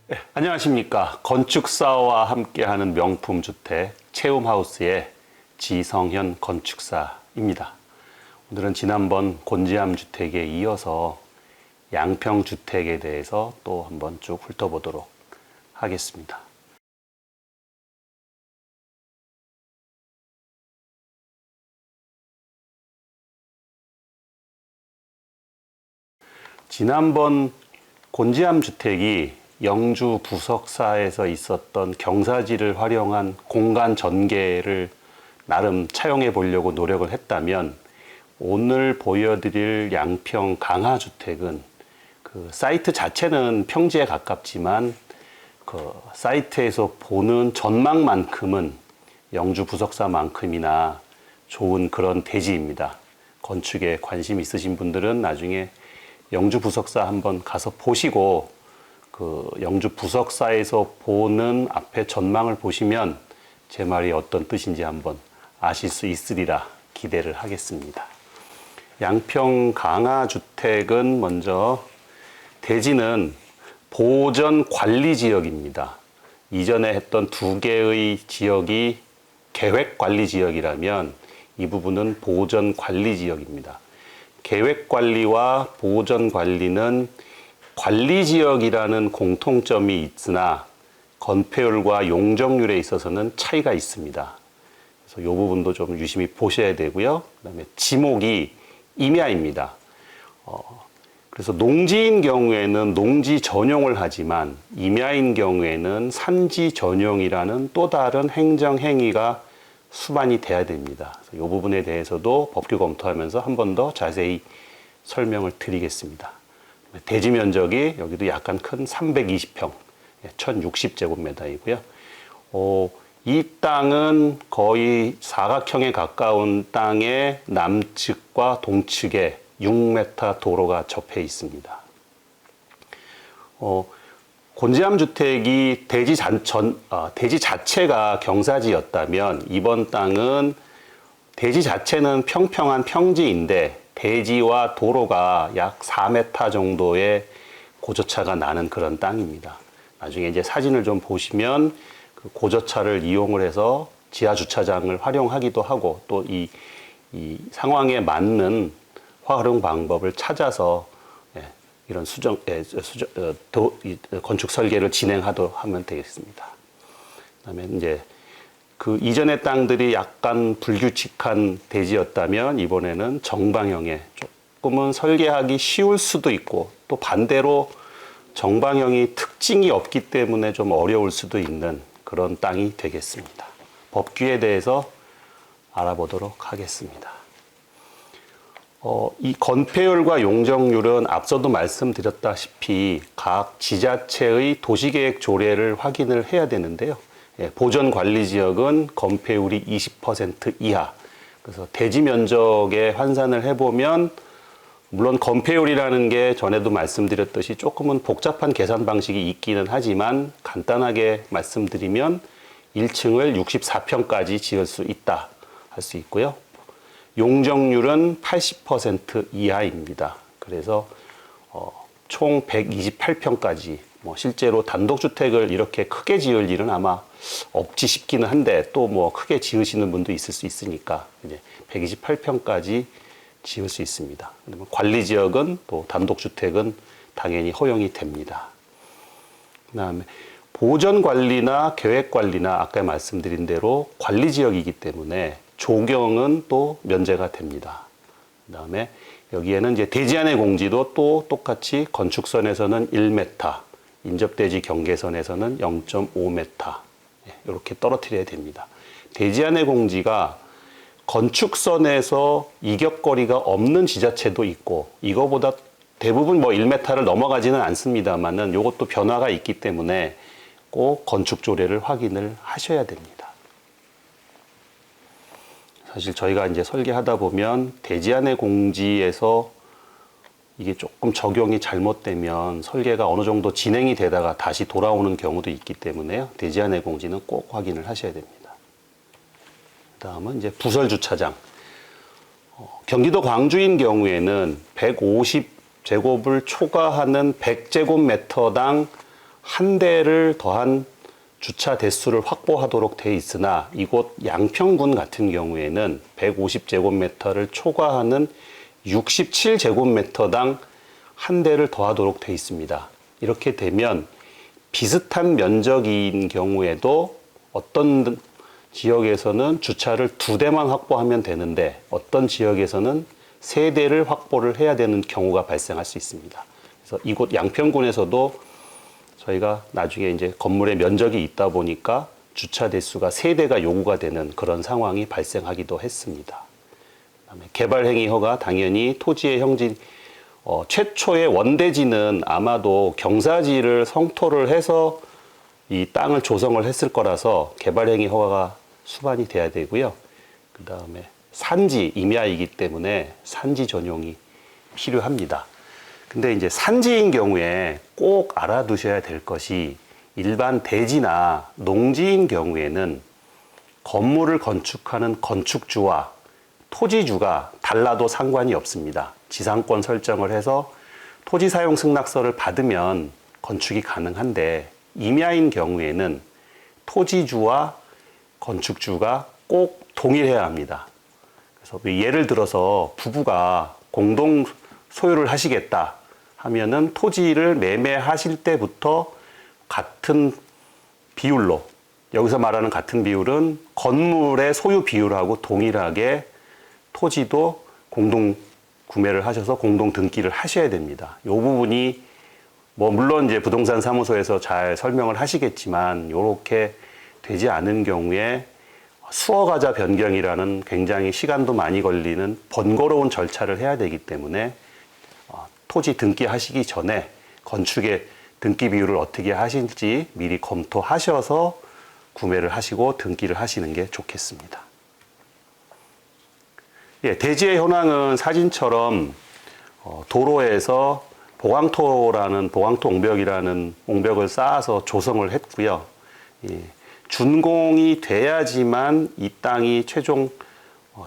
네, 안녕하십니까. 건축사와 함께하는 명품 주택 체험하우스의 지성현 건축사입니다. 오늘은 지난번 곤지암 주택에 이어서 양평 주택에 대해서 또 한번 쭉 훑어보도록 하겠습니다. 지난번 곤지암 주택이 영주 부석사에서 있었던 경사지를 활용한 공간 전개를 나름 차용해 보려고 노력을 했다면, 오늘 보여드릴 양평 강화주택은 그 사이트 자체는 평지에 가깝지만 그 사이트에서 보는 전망만큼은 영주 부석사만큼이나 좋은 그런 대지입니다. 건축에 관심 있으신 분들은 나중에 영주 부석사 한번 가서 보시고 그 영주 부석사에서 보는 앞에 전망을 보시면 제 말이 어떤 뜻인지 한번 아실 수 있으리라 기대를 하겠습니다. 양평 강화주택은 먼저 대지는 보전 관리 지역입니다. 이전에 했던 두 개의 지역이 계획 관리 지역이라면 이 부분은 보전 관리 지역입니다. 계획 관리와 보전 관리는 관리 지역이라는 공통점이 있으나 건폐율과 용적률에 있어서는 차이가 있습니다. 그래서 이 부분도 좀 유심히 보셔야 되고요. 그다음에 지목이 임야입니다. 그래서 농지인 경우에는 농지 전용을 하지만 임야인 경우에는 산지 전용이라는 또 다른 행정 행위가 수반이 돼야 됩니다. 이 부분에 대해서도 법규 검토하면서 한 번 더 자세히 설명을 드리겠습니다. 대지 면적이 여기도 약간 큰 320평, 1060제곱미터이고요. 이 땅은 거의 사각형에 가까운 땅의 남측과 동측에 6m 도로가 접해 있습니다. 곤지암 주택이 대지 자체가 경사지였다면 이번 땅은 대지 자체는 평평한 평지인데 대지와 도로가 약 4m 정도의 고저차가 나는 그런 땅입니다. 나중에 이제 사진을 좀 보시면 그 고저차를 이용을 해서 지하 주차장을 활용하기도 하고 또 이 상황에 맞는 활용 방법을 찾아서 이런 건축 설계를 진행하도록 하면 되겠습니다. 그다음에 이제 그 이전의 땅들이 약간 불규칙한 대지였다면 이번에는 정방형에 조금은 설계하기 쉬울 수도 있고 또 반대로 정방형이 특징이 없기 때문에 좀 어려울 수도 있는 그런 땅이 되겠습니다. 법규에 대해서 알아보도록 하겠습니다. 이 건폐율과 용적률은 앞서도 말씀드렸다시피 각 지자체의 도시계획 조례를 확인을 해야 되는데요. 보전관리지역은 건폐율이 20% 이하. 그래서 대지 면적에 환산을 해보면 물론 건폐율이라는 게 전에도 말씀드렸듯이 조금은 복잡한 계산 방식이 있기는 하지만 간단하게 말씀드리면 1층을 64평까지 지을 수 있다 할 수 있고요. 용적률은 80% 이하입니다. 그래서 총 128평까지 실제로 단독주택을 이렇게 크게 지을 일은 아마 없지 싶기는 한데 또 뭐 크게 지으시는 분도 있을 수 있으니까 이제 128평까지 지을 수 있습니다. 관리지역은 또 단독주택은 당연히 허용이 됩니다. 그다음에 보전관리나 계획관리나 아까 말씀드린 대로 관리지역이기 때문에 조경은 또 면제가 됩니다. 그다음에 여기에는 이제 대지 안의 공지도 또 똑같이 건축선에서는 1m, 인접대지 경계선에서는 0.5m 이렇게 떨어뜨려야 됩니다. 대지 안의 공지가 건축선에서 이격거리가 없는 지자체도 있고 이거보다 대부분 뭐 1m를 넘어가지는 않습니다만은 이것도 변화가 있기 때문에 꼭 건축조례를 확인을 하셔야 됩니다. 사실 저희가 이제 설계하다 보면 대지 안의 공지에서 이게 조금 적용이 잘못되면 설계가 어느 정도 진행이 되다가 다시 돌아오는 경우도 있기 때문에요. 대지 안의 공지는 꼭 확인을 하셔야 됩니다. 다음은 이제 부설 주차장. 경기도 광주인 경우에는 150제곱을 초과하는 100제곱미터당 한 대를 더한 주차 대수를 확보하도록 돼 있으나 이곳 양평군 같은 경우에는 150제곱미터를 초과하는 67제곱미터당 한 대를 더하도록 돼 있습니다. 이렇게 되면 비슷한 면적인 경우에도 어떤 지역에서는 주차를 2대만 확보하면 되는데 어떤 지역에서는 3대를 확보를 해야 되는 경우가 발생할 수 있습니다. 그래서 이곳 양평군에서도 저희가 나중에 이제 건물의 면적이 있다 보니까 주차 대수가 3대가 요구가 되는 그런 상황이 발생하기도 했습니다. 그다음에 개발 행위 허가 당연히 토지의 형질 최초의 원대지는 아마도 경사지를 성토를 해서 이 땅을 조성을 했을 거라서 개발 행위 허가가 수반이 돼야 되고요. 그다음에 산지 임야이기 때문에 산지 전용이 필요합니다. 근데 이제 산지인 경우에 꼭 알아두셔야 될 것이 일반 대지나 농지인 경우에는 건물을 건축하는 건축주와 토지주가 달라도 상관이 없습니다. 지상권 설정을 해서 토지 사용 승낙서를 받으면 건축이 가능한데 임야인 경우에는 토지주와 건축주가 꼭 동일해야 합니다. 그래서 예를 들어서 부부가 공동 소유를 하시겠다 하면은 토지를 매매하실 때부터 같은 비율로, 여기서 말하는 같은 비율은 건물의 소유 비율하고 동일하게 토지도 공동 구매를 하셔서 공동 등기를 하셔야 됩니다. 이 부분이 물론 이제 부동산 사무소에서 잘 설명을 하시겠지만 이렇게 되지 않은 경우에 수허가자 변경이라는 굉장히 시간도 많이 걸리는 번거로운 절차를 해야 되기 때문에 토지 등기하시기 전에 건축의 등기 비율을 어떻게 하실지 미리 검토하셔서 구매를 하시고 등기를 하시는 게 좋겠습니다. 예, 대지의 현황은 사진처럼 도로에서 보강토 옹벽이라는 옹벽을 쌓아서 조성을 했고요. 예, 준공이 돼야지만 이 땅이 최종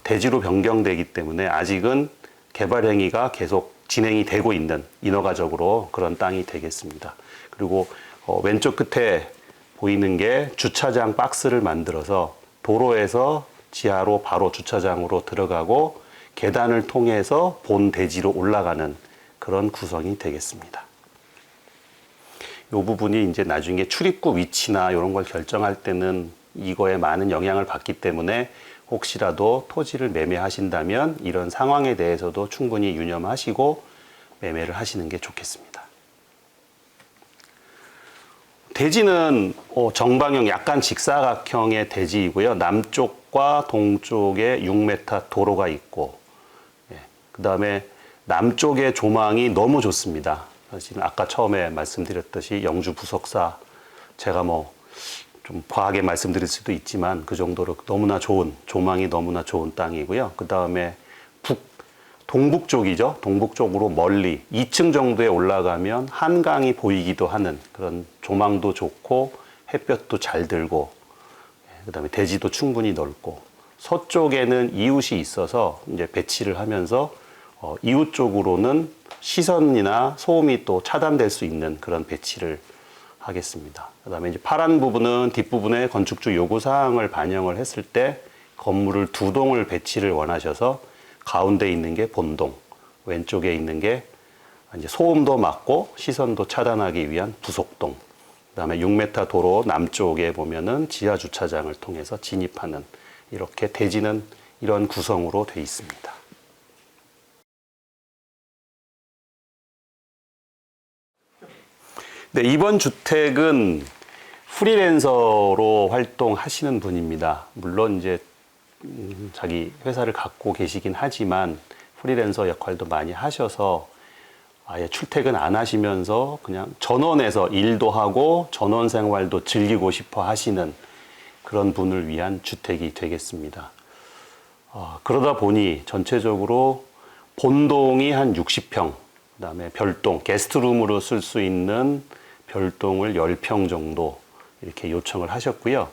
대지로 변경되기 때문에 아직은 개발 행위가 계속 진행이 되고 있는 인허가적으로 그런 땅이 되겠습니다. 그리고 왼쪽 끝에 보이는 게 주차장 박스를 만들어서 도로에서 지하로 바로 주차장으로 들어가고 계단을 통해서 본 대지로 올라가는 그런 구성이 되겠습니다. 이 부분이 이제 나중에 출입구 위치나 이런 걸 결정할 때는 이거에 많은 영향을 받기 때문에 혹시라도 토지를 매매하신다면 이런 상황에 대해서도 충분히 유념하시고 매매를 하시는 게 좋겠습니다. 대지는 정방형 약간 직사각형의 대지이고요. 남쪽과 동쪽에 6m 도로가 있고, 그 다음에 남쪽의 조망이 너무 좋습니다. 지금 아까 처음에 말씀드렸듯이 영주 부석사, 제가 좀 과하게 말씀드릴 수도 있지만 그 정도로 너무나 좋은, 조망이 너무나 좋은 땅이고요. 그 다음에 동북 쪽이죠. 동북 쪽으로 멀리 2층 정도에 올라가면 한강이 보이기도 하는 그런 조망도 좋고 햇볕도 잘 들고, 그 다음에 대지도 충분히 넓고, 서쪽에는 이웃이 있어서 이제 배치를 하면서 이웃 쪽으로는 시선이나 소음이 또 차단될 수 있는 그런 배치를 하겠습니다. 그 다음에 이제 파란 부분은 뒷부분에 건축주 요구사항을 반영을 했을 때 건물을 2동을 배치를 원하셔서 가운데 있는 게 본동, 왼쪽에 있는 게 이제 소음도 막고 시선도 차단하기 위한 부속동, 그 다음에 6m 도로 남쪽에 보면은 지하 주차장을 통해서 진입하는, 이렇게 대지는 이런 구성으로 되어 있습니다. 네, 이번 주택은 프리랜서로 활동하시는 분입니다. 물론 이제 자기 회사를 갖고 계시긴 하지만 프리랜서 역할도 많이 하셔서 아예 출퇴근 안 하시면서 그냥 전원에서 일도 하고 전원 생활도 즐기고 싶어 하시는 그런 분을 위한 주택이 되겠습니다. 그러다 보니 전체적으로 본동이 한 60평, 그 다음에 별동, 게스트룸으로 쓸 수 있는 별동을 10평 정도 이렇게 요청을 하셨고요.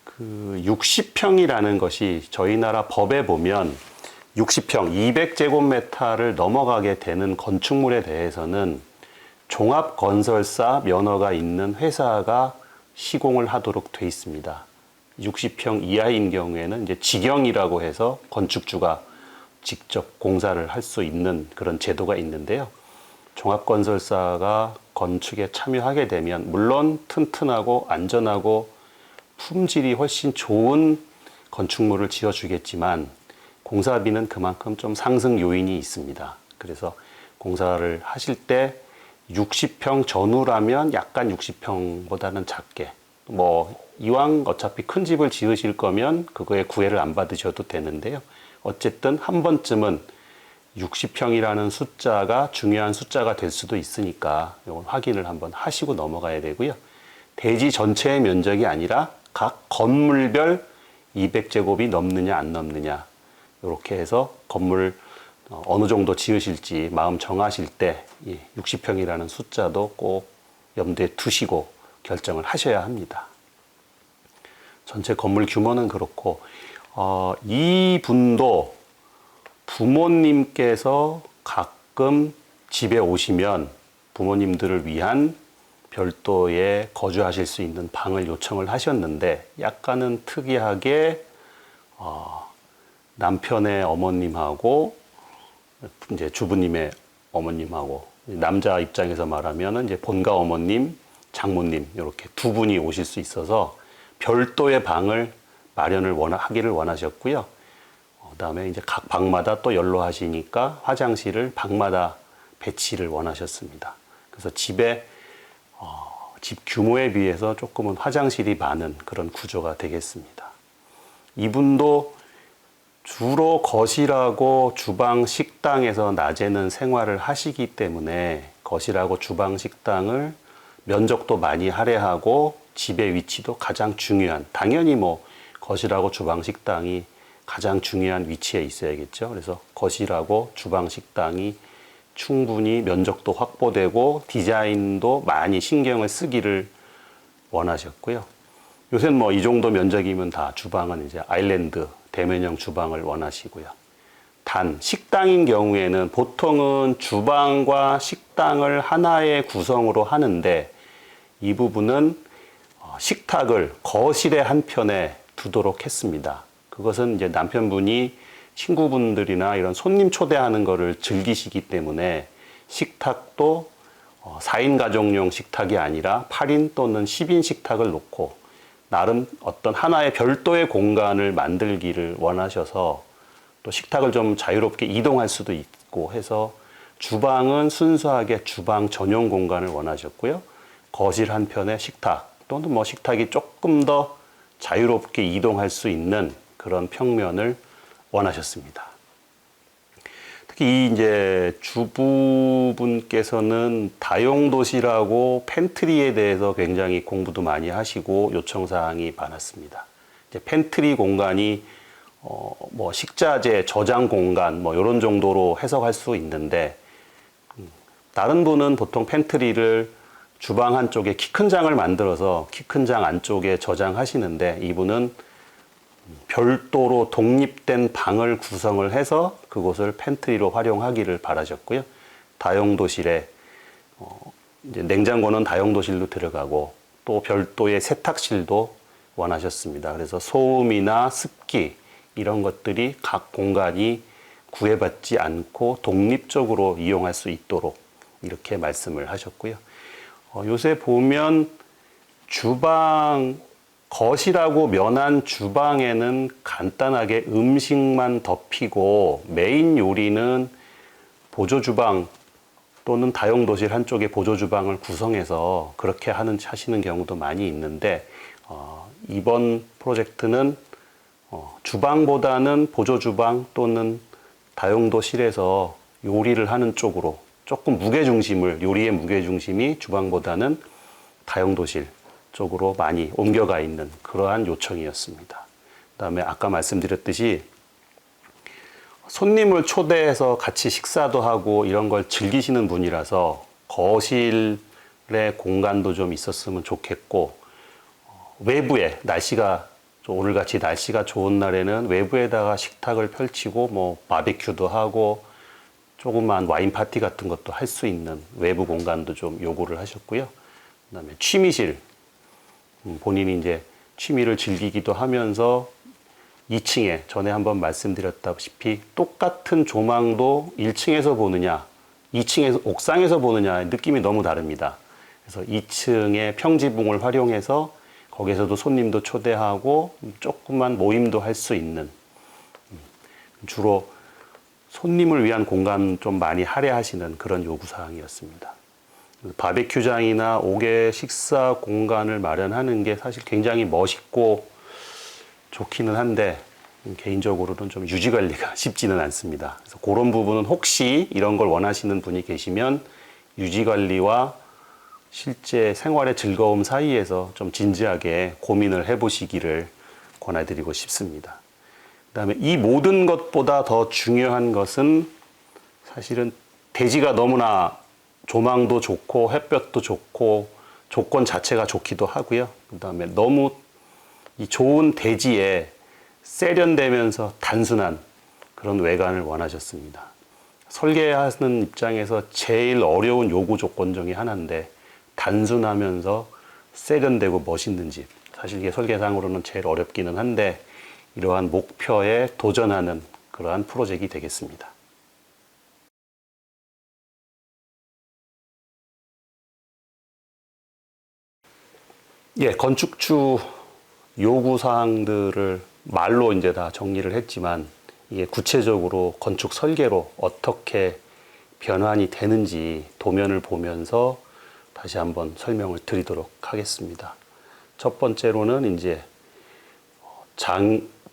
그 60평이라는 것이 저희 나라 법에 보면 60평, 200제곱미터를 넘어가게 되는 건축물에 대해서는 종합건설사 면허가 있는 회사가 시공을 하도록 돼 있습니다. 60평 이하인 경우에는 이제 직영이라고 해서 건축주가 직접 공사를 할 수 있는 그런 제도가 있는데요. 종합건설사가 건축에 참여하게 되면 물론 튼튼하고 안전하고 품질이 훨씬 좋은 건축물을 지어주겠지만 공사비는 그만큼 좀 상승 요인이 있습니다. 그래서 공사를 하실 때 60평 전후라면 약간 60평보다는 작게, 뭐 이왕 어차피 큰 집을 지으실 거면 그거에 구애를 안 받으셔도 되는데요. 어쨌든 한 번쯤은 60평이라는 숫자가 중요한 숫자가 될 수도 있으니까 이건 확인을 한번 하시고 넘어가야 되고요. 대지 전체의 면적이 아니라 각 건물별 200제곱이 넘느냐 안 넘느냐 이렇게 해서 건물 어느 정도 지으실지 마음 정하실 때 60평이라는 숫자도 꼭 염두에 두시고 결정을 하셔야 합니다. 전체 건물 규모는 그렇고 이분도 부모님께서 가끔 집에 오시면 부모님들을 위한 별도의 거주하실 수 있는 방을 요청을 하셨는데 약간은 특이하게 남편의 어머님하고 이제 주부님의 어머님하고 남자 입장에서 말하면 이제 본가 어머님, 장모님 이렇게 두 분이 오실 수 있어서 별도의 방을 마련을 하기를 원하셨고요. 그다음에 이제 각 방마다 또 연로하시니까 화장실을 방마다 배치를 원하셨습니다. 그래서 집에 집 규모에 비해서 조금은 화장실이 많은 그런 구조가 되겠습니다. 이분도 주로 거실하고 주방, 식당에서 낮에는 생활을 하시기 때문에 거실하고 주방, 식당을 면적도 많이 할애하고 집의 위치도 가장 중요한, 당연히 뭐 거실하고 주방, 식당이 가장 중요한 위치에 있어야겠죠. 그래서 거실하고 주방, 식당이 충분히 면적도 확보되고 디자인도 많이 신경을 쓰기를 원하셨고요. 요새는 뭐 이 정도 면적이면 다 주방은 이제 아일랜드 대면형 주방을 원하시고요. 단 식당인 경우에는 보통은 주방과 식당을 하나의 구성으로 하는데 이 부분은 식탁을 거실의 한편에 두도록 했습니다. 그것은 이제 남편분이 친구분들이나 이런 손님 초대하는 거를 즐기시기 때문에 식탁도 4인 가정용 식탁이 아니라 8인 또는 10인 식탁을 놓고 나름 어떤 하나의 별도의 공간을 만들기를 원하셔서 또 식탁을 좀 자유롭게 이동할 수도 있고 해서 주방은 순수하게 주방 전용 공간을 원하셨고요. 거실 한편에 식탁 또는 뭐 식탁이 조금 더 자유롭게 이동할 수 있는 그런 평면을 원하셨습니다. 특히 이제 주부분께서는 다용도실하고 팬트리에 대해서 굉장히 공부도 많이 하시고 요청사항이 많았습니다. 이제 팬트리 공간이 뭐 식자재 저장 공간 뭐 이런 정도로 해석할 수 있는데 다른 분은 보통 팬트리를 주방 한쪽에 키 큰 장을 만들어서 키 큰 장 안쪽에 저장하시는데 이분은 별도로 독립된 방을 구성을 해서 그곳을 팬트리로 활용하기를 바라셨고요. 다용도실에 이제 냉장고는 다용도실로 들어가고 또 별도의 세탁실도 원하셨습니다. 그래서 소음이나 습기 이런 것들이 각 공간이 구애받지 않고 독립적으로 이용할 수 있도록 이렇게 말씀을 하셨고요. 요새 보면 주방 거실하고 면한 주방에는 간단하게 음식만 덮이고 메인 요리는 보조주방 또는 다용도실 한쪽에 보조주방을 구성해서 그렇게 하시는 경우도 많이 있는데 이번 프로젝트는 주방보다는 보조주방 또는 다용도실에서 요리를 하는 쪽으로 조금 요리의 무게중심이 주방보다는 다용도실 쪽으로 많이 옮겨가 있는 그러한 요청이었습니다. 그다음에 아까 말씀드렸듯이 손님을 초대해서 같이 식사도 하고 이런 걸 즐기시는 분이라서 거실의 공간도 좀 있었으면 좋겠고 외부에 날씨가 또 오늘같이 날씨가 좋은 날에는 외부에다가 식탁을 펼치고 뭐 바비큐도 하고 조그만 와인 파티 같은 것도 할 수 있는 외부 공간도 좀 요구를 하셨고요. 그다음에 취미실, 본인이 이제 취미를 즐기기도 하면서 2층에 전에 한번 말씀드렸다시피 똑같은 조망도 1층에서 보느냐, 2층에서 옥상에서 보느냐 느낌이 너무 다릅니다. 그래서 2층의 평지붕을 활용해서 거기서도 손님도 초대하고 조그만 모임도 할 수 있는, 주로 손님을 위한 공간 좀 많이 할애하시는 그런 요구사항이었습니다. 바베큐장이나 옥외 식사 공간을 마련하는 게 사실 굉장히 멋있고 좋기는 한데 개인적으로는 좀 유지 관리가 쉽지는 않습니다. 그래서 그런 부분은 혹시 이런 걸 원하시는 분이 계시면 유지 관리와 실제 생활의 즐거움 사이에서 좀 진지하게 고민을 해보시기를 권해드리고 싶습니다. 그다음에 이 모든 것보다 더 중요한 것은 사실은 대지가 너무나 조망도 좋고 햇볕도 좋고 조건 자체가 좋기도 하고요. 그다음에 너무 이 좋은 대지에 세련되면서 단순한 그런 외관을 원하셨습니다. 설계하는 입장에서 제일 어려운 요구 조건 중에 하나인데 단순하면서 세련되고 멋있는 집. 사실 이게 설계상으로는 제일 어렵기는 한데 이러한 목표에 도전하는 그러한 프로젝트이 되겠습니다. 예, 건축주 요구사항들을 말로 이제 다 정리를 했지만 이게 구체적으로 건축 설계로 어떻게 변환이 되는지 도면을 보면서 다시 한번 설명을 드리도록 하겠습니다. 첫 번째로는 이제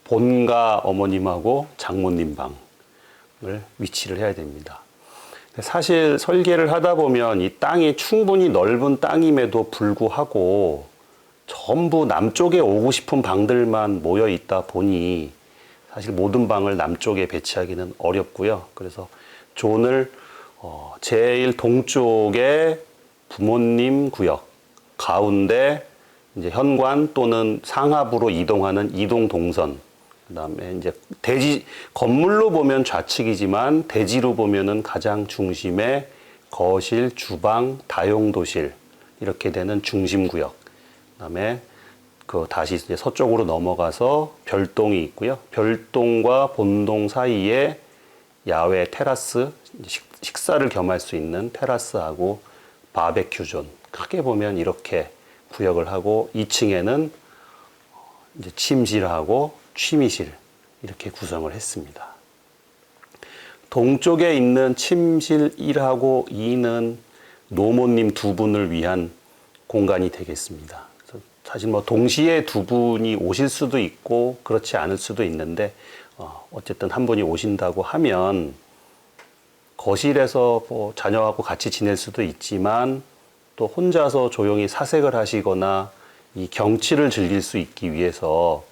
본가 어머님하고 장모님 방을 위치를 해야 됩니다. 사실 설계를 하다 보면 이 땅이 충분히 넓은 땅임에도 불구하고 전부 남쪽에 오고 싶은 방들만 모여 있다 보니 사실 모든 방을 남쪽에 배치하기는 어렵고요. 그래서 존을 제일 동쪽에 부모님 구역, 가운데 이제 현관 또는 상하부로 이동하는 이동 동선, 그다음에 이제 대지 건물로 보면 좌측이지만 대지로 보면은 가장 중심에 거실, 주방, 다용도실 이렇게 되는 중심 구역. 그다음에 다시 이제 서쪽으로 넘어가서 별동이 있고요. 별동과 본동 사이에 야외 테라스, 식사를 겸할 수 있는 테라스하고 바베큐 존. 크게 보면 이렇게 구역을 하고 2층에는 이제 침실하고 취미실 이렇게 구성을 했습니다. 동쪽에 있는 침실 1하고 2는 노모님 두 분을 위한 공간이 되겠습니다. 사실 뭐 동시에 두 분이 오실 수도 있고 그렇지 않을 수도 있는데 어쨌든 한 분이 오신다고 하면 거실에서 뭐 자녀하고 같이 지낼 수도 있지만 또 혼자서 조용히 사색을 하시거나 이 경치를 즐길 수 있기 위해서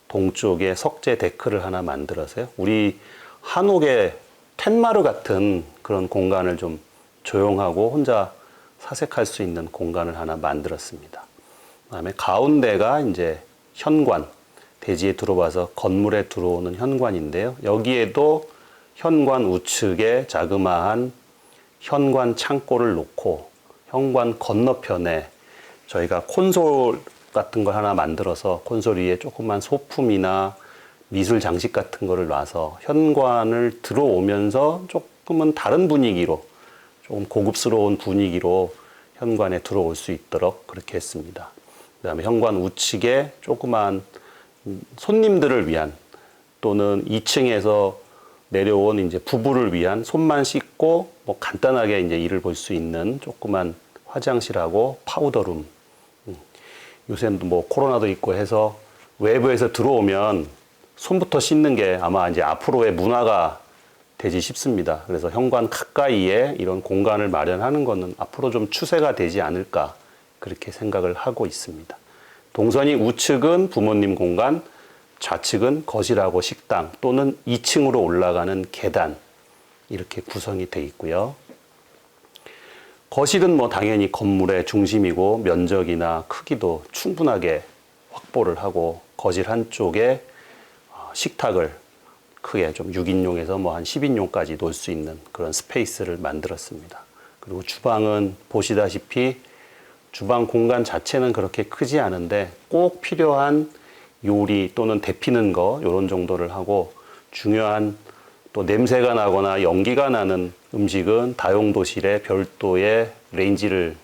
동쪽에 석재 데크를 하나 만들어서요. 우리 한옥의 텐마루 같은 그런 공간을 좀 조용하고 혼자 사색할 수 있는 공간을 하나 만들었습니다. 그다음에 가운데가 이제 현관, 대지에 들어와서 건물에 들어오는 현관인데요. 여기에도 현관 우측에 자그마한 현관 창고를 놓고 현관 건너편에 저희가 콘솔 같은 걸 하나 만들어서 콘솔 위에 조그만 소품이나 미술 장식 같은 거를 놔서 현관을 들어오면서 조금은 다른 분위기로 조금 고급스러운 분위기로 현관에 들어올 수 있도록 그렇게 했습니다. 그다음에 현관 우측에 조그만 손님들을 위한 또는 2층에서 내려온 이제 부부를 위한 손만 씻고 뭐 간단하게 이제 일을 볼 수 있는 조그만 화장실하고 파우더룸. 요새는 뭐 코로나도 있고 해서 외부에서 들어오면 손부터 씻는 게 아마 이제 앞으로의 문화가 되지 싶습니다. 그래서 현관 가까이에 이런 공간을 마련하는 것은 앞으로 좀 추세가 되지 않을까 그렇게 생각을 하고 있습니다. 동선이 우측은 부모님 공간, 좌측은 거실하고 식당 또는 2층으로 올라가는 계단 이렇게 구성이 되어 있고요. 거실은 뭐 당연히 건물의 중심이고 면적이나 크기도 충분하게 확보를 하고 거실 한쪽에 식탁을 크게 좀 6인용에서 뭐 한 10인용까지 놓을 수 있는 그런 스페이스를 만들었습니다. 그리고 주방은 보시다시피 주방 공간 자체는 그렇게 크지 않은데 꼭 필요한 요리 또는 데피는 거 이런 정도를 하고, 중요한 또 냄새가 나거나 연기가 나는 음식은 다용도실에 별도의 레인지를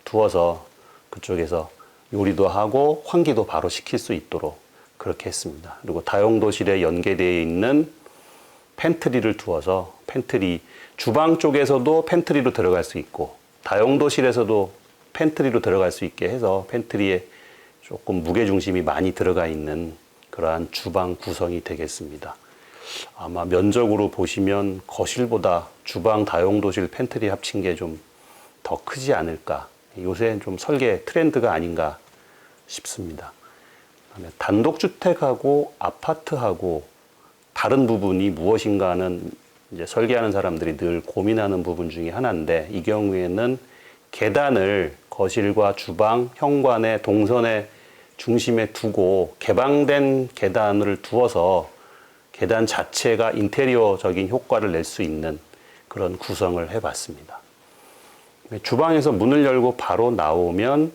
두어서 그쪽에서 요리도 하고 환기도 바로 시킬 수 있도록 그렇게 했습니다. 그리고 다용도실에 연계되어 있는 팬트리를 두어서 팬트리, 주방 쪽에서도 팬트리로 들어갈 수 있고 다용도실에서도 팬트리로 들어갈 수 있게 해서 팬트리에 조금 무게중심이 많이 들어가 있는 그러한 주방 구성이 되겠습니다. 아마 면적으로 보시면 거실보다 주방, 다용도실, 팬트리 합친 게 좀 더 크지 않을까. 요새 좀 설계 트렌드가 아닌가 싶습니다. 그다음에 단독주택하고 아파트하고 다른 부분이 무엇인가는 이제 설계하는 사람들이 늘 고민하는 부분 중에 하나인데, 이 경우에는 계단을 거실과 주방, 현관의 동선의 중심에 두고 개방된 계단을 두어서 계단 자체가 인테리어적인 효과를 낼 수 있는 그런 구성을 해봤습니다. 주방에서 문을 열고 바로 나오면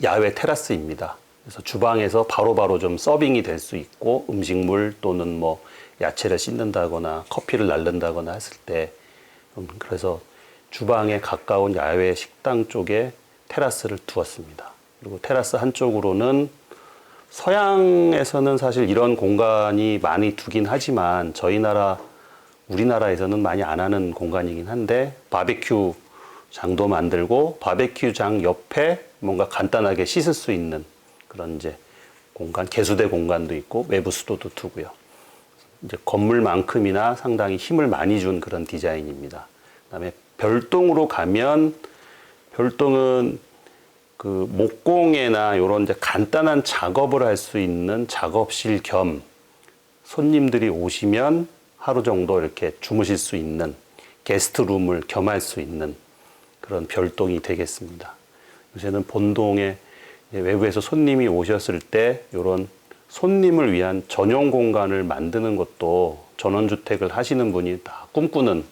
야외 테라스입니다. 그래서 주방에서 바로바로 좀 서빙이 될 수 있고, 음식물 또는 뭐 야채를 씻는다거나 커피를 날른다거나 했을 때, 그래서 주방에 가까운 야외 식당 쪽에 테라스를 두었습니다. 그리고 테라스 한쪽으로는 서양에서는 사실 이런 공간이 많이 두긴 하지만 우리나라에서는 많이 안 하는 공간이긴 한데, 바베큐 장도 만들고 바베큐 장 옆에 뭔가 간단하게 씻을 수 있는 그런 이제 공간, 개수대 공간도 있고 외부 수도도 두고요. 이제 건물만큼이나 상당히 힘을 많이 준 그런 디자인입니다. 그다음에 별동으로 가면, 별동은 그 목공예나 이런 이제 간단한 작업을 할 수 있는 작업실 겸 손님들이 오시면 하루 정도 이렇게 주무실 수 있는 게스트룸을 겸할 수 있는 그런 별동이 되겠습니다. 요새는 본동에 외부에서 손님이 오셨을 때 이런 손님을 위한 전용 공간을 만드는 것도 전원주택을 하시는 분이 다 꿈꾸는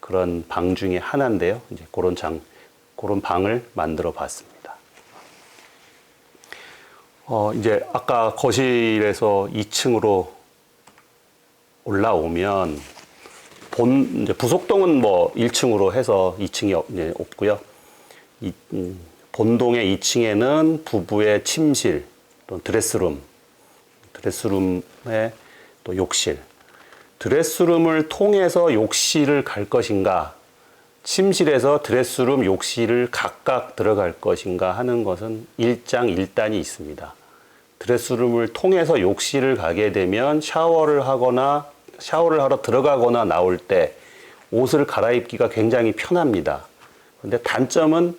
그런 방 중에 하나인데요. 이제 그런 방을 만들어 봤습니다. 이제 아까 거실에서 2층으로 올라오면 이제 부속동은 뭐 1층으로 해서 2층이 없고요. 본동의 2층에는 부부의 침실, 또 드레스룸에 또 욕실. 드레스룸을 통해서 욕실을 갈 것인가, 침실에서 드레스룸, 욕실을 각각 들어갈 것인가 하는 것은 일장일단이 있습니다. 드레스룸을 통해서 욕실을 가게 되면 샤워를 하러 들어가거나 나올 때 옷을 갈아입기가 굉장히 편합니다. 그런데 단점은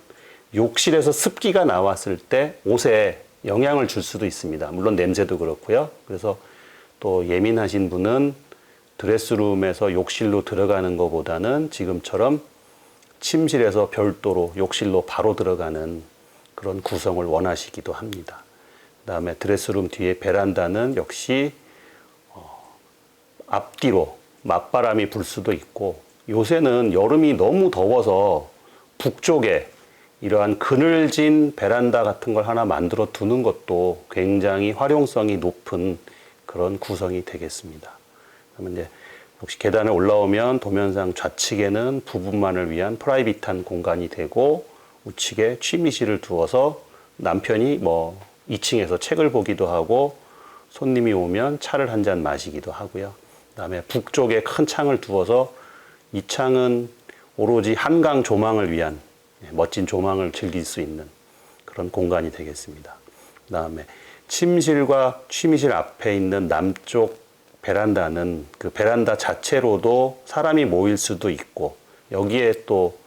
욕실에서 습기가 나왔을 때 옷에 영향을 줄 수도 있습니다. 물론 냄새도 그렇고요. 그래서 또 예민하신 분은 드레스룸에서 욕실로 들어가는 것보다는 지금처럼 침실에서 별도로 욕실로 바로 들어가는 그런 구성을 원하시기도 합니다. 그다음에 드레스룸 뒤에 베란다는 역시 앞뒤로 맞바람이 불 수도 있고, 요새는 여름이 너무 더워서 북쪽에 이러한 그늘진 베란다 같은 걸 하나 만들어 두는 것도 굉장히 활용성이 높은 그런 구성이 되겠습니다. 그러면 이제 역시 계단에 올라오면 도면상 좌측에는 부부만을 위한 프라이빗한 공간이 되고, 우측에 취미실을 두어서 남편이 뭐 2층에서 책을 보기도 하고 손님이 오면 차를 한 잔 마시기도 하고요. 그다음에 북쪽에 큰 창을 두어서 이 창은 오로지 한강 조망을 위한 멋진 조망을 즐길 수 있는 그런 공간이 되겠습니다. 그다음에 침실과 취미실 앞에 있는 남쪽 베란다는 그 베란다 자체로도 사람이 모일 수도 있고, 여기에 또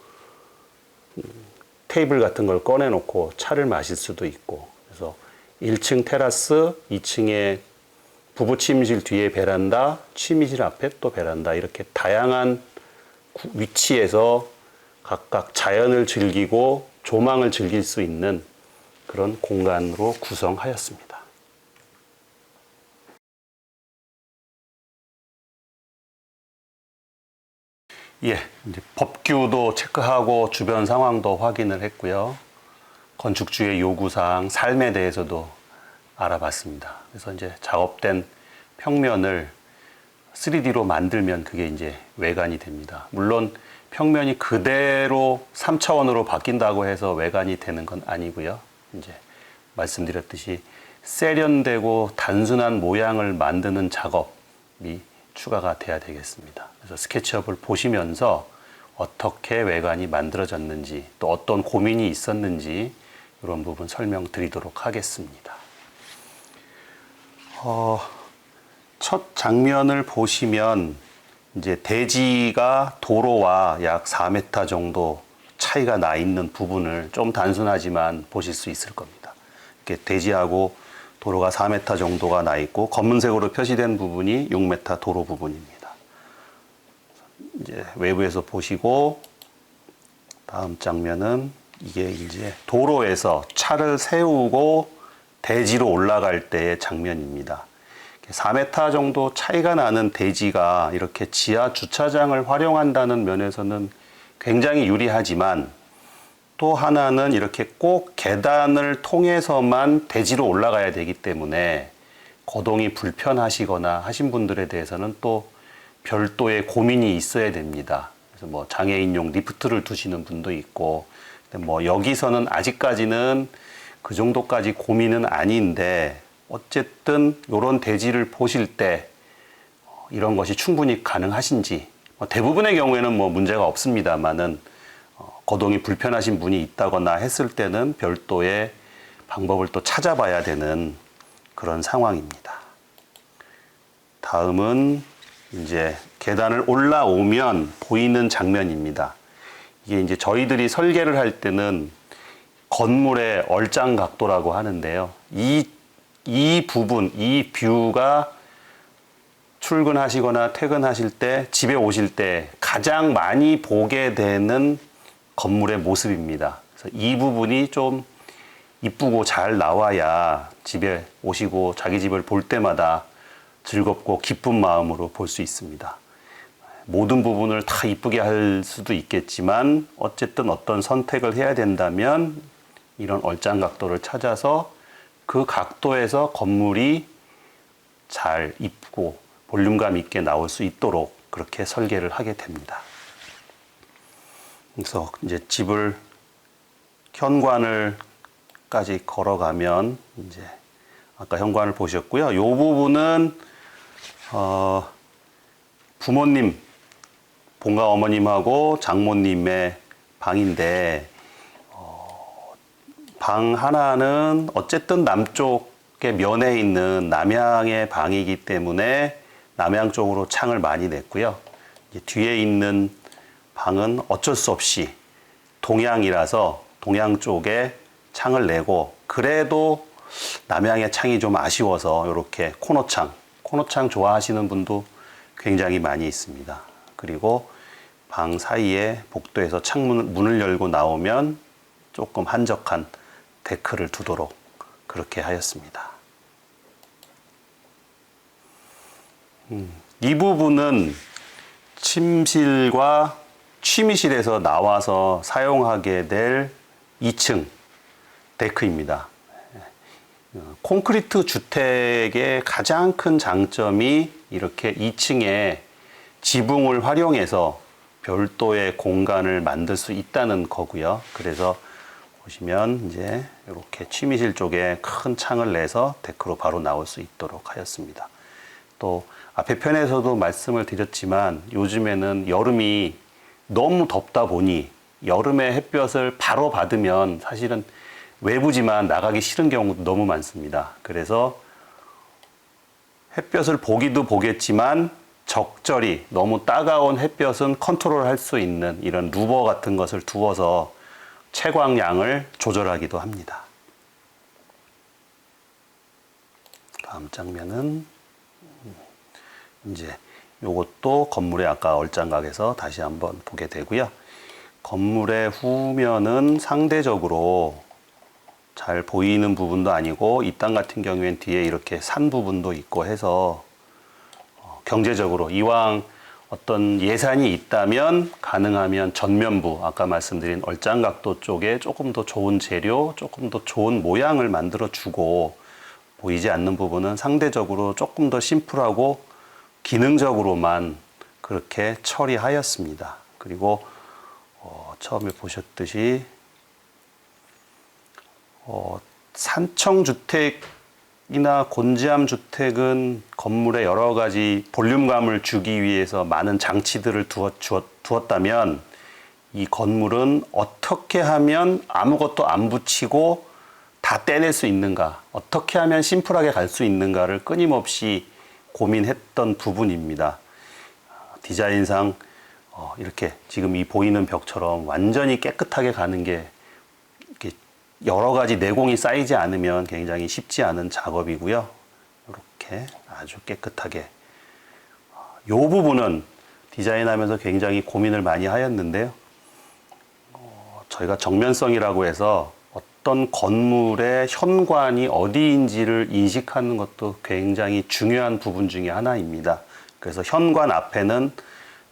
테이블 같은 걸 꺼내놓고 차를 마실 수도 있고, 그래서 1층 테라스, 2층에 부부 침실 뒤에 베란다, 취미실 앞에 또 베란다, 이렇게 다양한 위치에서 각각 자연을 즐기고 조망을 즐길 수 있는 그런 공간으로 구성하였습니다. 예, 이제 법규도 체크하고 주변 상황도 확인을 했고요. 건축주의 요구사항, 삶에 대해서도 알아봤습니다. 그래서 이제 작업된 평면을 3D로 만들면 그게 이제 외관이 됩니다. 물론 평면이 그대로 3차원으로 바뀐다고 해서 외관이 되는 건 아니고요. 이제 말씀드렸듯이 세련되고 단순한 모양을 만드는 작업이 추가가 돼야 되겠습니다. 그래서 스케치업을 보시면서 어떻게 외관이 만들어졌는지 또 어떤 고민이 있었는지 이런 부분 설명드리도록 하겠습니다. 첫 장면을 보시면 이제 대지가 도로와 약 4m 정도 차이가 나 있는 부분을 좀 단순하지만 보실 수 있을 겁니다. 이렇게 대지하고 도로가 4m 정도가 나 있고 검은색으로 표시된 부분이 6m 도로 부분입니다. 이제 외부에서 보시고 다음 장면은 이게 이제 도로에서 차를 세우고 대지로 올라갈 때의 장면입니다. 4m 정도 차이가 나는 대지가 이렇게 지하 주차장을 활용한다는 면에서는 굉장히 유리하지만 또 하나는 이렇게 꼭 계단을 통해서만 대지로 올라가야 되기 때문에 거동이 불편하시거나 하신 분들에 대해서는 또 별도의 고민이 있어야 됩니다. 그래서 뭐 장애인용 리프트를 두시는 분도 있고, 뭐 여기서는 아직까지는 그 정도까지 고민은 아닌데 어쨌든 이런 대지를 보실 때 이런 것이 충분히 가능하신지, 대부분의 경우에는 뭐 문제가 없습니다만은 거동이 불편하신 분이 있다거나 했을 때는 별도의 방법을 또 찾아봐야 되는 그런 상황입니다. 다음은 이제 계단을 올라오면 보이는 장면입니다. 이게 이제 저희들이 설계를 할 때는 건물의 얼짱 각도라고 하는데요. 이 부분, 이 뷰가 출근하시거나 퇴근하실 때, 집에 오실 때 가장 많이 보게 되는 건물의 모습입니다. 그래서 이 부분이 좀 이쁘고 잘 나와야 집에 오시고 자기 집을 볼 때마다 즐겁고 기쁜 마음으로 볼 수 있습니다. 모든 부분을 다 이쁘게 할 수도 있겠지만 어쨌든 어떤 선택을 해야 된다면 이런 얼짱 각도를 찾아서 그 각도에서 건물이 잘 이쁘고 볼륨감 있게 나올 수 있도록 그렇게 설계를 하게 됩니다. 그래서 이제 집을 현관을까지 걸어가면 이제 아까 현관을 보셨고요. 이 부분은 부모님, 본가 어머님하고 장모님의 방인데 방 하나는 어쨌든 남쪽의 면에 있는 남향의 방이기 때문에 남향 쪽으로 창을 많이 냈고요. 뒤에 있는 방은 어쩔 수 없이 동향이라서 동향 쪽에 창을 내고, 그래도 남향의 창이 좀 아쉬워서 이렇게 코너창 좋아하시는 분도 굉장히 많이 있습니다. 그리고 방 사이에 복도에서 문을 열고 나오면 조금 한적한 데크를 두도록 그렇게 하였습니다. 이 부분은 침실과 취미실에서 나와서 사용하게 될 2층 데크입니다. 콘크리트 주택의 가장 큰 장점이 이렇게 2층에 지붕을 활용해서 별도의 공간을 만들 수 있다는 거고요. 그래서 보시면 이제 이렇게 취미실 쪽에 큰 창을 내서 데크로 바로 나올 수 있도록 하였습니다. 또 앞에 편에서도 말씀을 드렸지만 요즘에는 여름이 너무 덥다 보니 여름에 햇볕을 바로 받으면 사실은 외부지만 나가기 싫은 경우도 너무 많습니다. 그래서 햇볕을 보기도 보겠지만 적절히 너무 따가운 햇볕은 컨트롤할 수 있는 이런 루버 같은 것을 두어서 채광량을 조절하기도 합니다. 다음 장면은 이제 요것도 건물의 아까 얼짱각에서 다시 한번 보게 되고요. 건물의 후면은 상대적으로 잘 보이는 부분도 아니고 이 땅 같은 경우엔 뒤에 이렇게 산 부분도 있고 해서 경제적으로 이왕 어떤 예산이 있다면 가능하면 전면부, 아까 말씀드린 얼짱각도 쪽에 조금 더 좋은 재료, 조금 더 좋은 모양을 만들어 주고, 보이지 않는 부분은 상대적으로 조금 더 심플하고 기능적으로만 그렇게 처리하였습니다. 그리고 처음에 보셨듯이 산청주택이나 곤지암 주택은 건물에 여러 가지 볼륨감을 주기 위해서 많은 장치들을 두었다면, 이 건물은 어떻게 하면 아무것도 안 붙이고 다 떼낼 수 있는가, 어떻게 하면 심플하게 갈 수 있는가를 끊임없이 고민했던 부분입니다. 디자인상 이렇게 지금 이 보이는 벽처럼 완전히 깨끗하게 가는 게 이렇게 여러 가지 내공이 쌓이지 않으면 굉장히 쉽지 않은 작업이고요. 이렇게 아주 깨끗하게. 이 부분은 디자인하면서 굉장히 고민을 많이 하였는데요. 저희가 정면성이라고 해서 어떤 건물의 현관이 어디인지를 인식하는 것도 굉장히 중요한 부분 중에 하나입니다. 그래서 현관 앞에는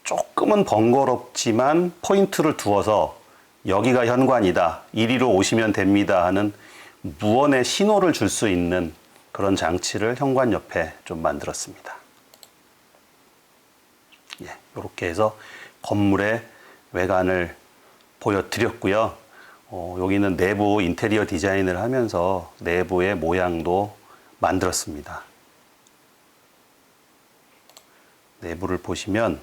조금은 번거롭지만 포인트를 두어서 여기가 현관이다, 이리로 오시면 됩니다 하는 무언의 신호를 줄 수 있는 그런 장치를 현관 옆에 좀 만들었습니다. 이렇게 해서 건물의 외관을 보여드렸고요. 여기는 내부 인테리어 디자인을 하면서 내부의 모양도 만들었습니다. 내부를 보시면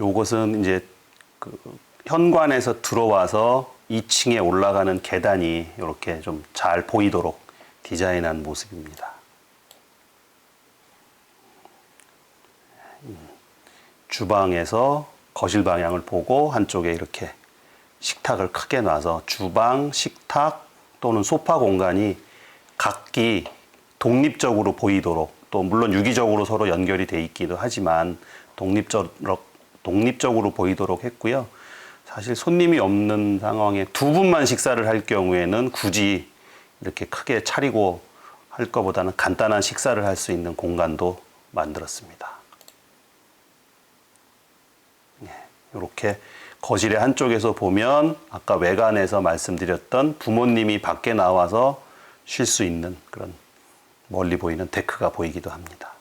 요것은 이제 그 현관에서 들어와서 2층에 올라가는 계단이 이렇게 좀 잘 보이도록 디자인한 모습입니다. 주방에서 거실 방향을 보고 한쪽에 이렇게 식탁을 크게 놔서 주방, 식탁 또는 소파 공간이 각기 독립적으로 보이도록, 또 물론 유기적으로 서로 연결이 돼 있기도 하지만 독립적으로 보이도록 했고요. 사실 손님이 없는 상황에 두 분만 식사를 할 경우에는 굳이 이렇게 크게 차리고 할 것보다는 간단한 식사를 할 수 있는 공간도 만들었습니다. 이렇게 거실의 한쪽에서 보면 아까 외관에서 말씀드렸던 부모님이 밖에 나와서 쉴 수 있는 그런 멀리 보이는 데크가 보이기도 합니다.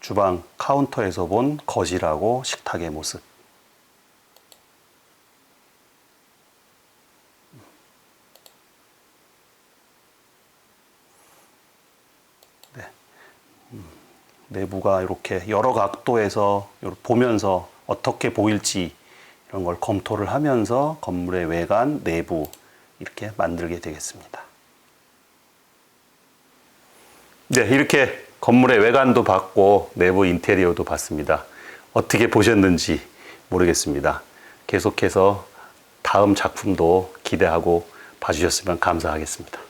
주방 카운터에서 본 거실하고 식탁의 모습. 내부가 이렇게 여러 각도에서 보면서 어떻게 보일지 이런 걸 검토를 하면서 건물의 외관, 내부 이렇게 만들게 되겠습니다. 네, 이렇게 건물의 외관도 봤고 내부 인테리어도 봤습니다. 어떻게 보셨는지 모르겠습니다. 계속해서 다음 작품도 기대하고 봐주셨으면 감사하겠습니다.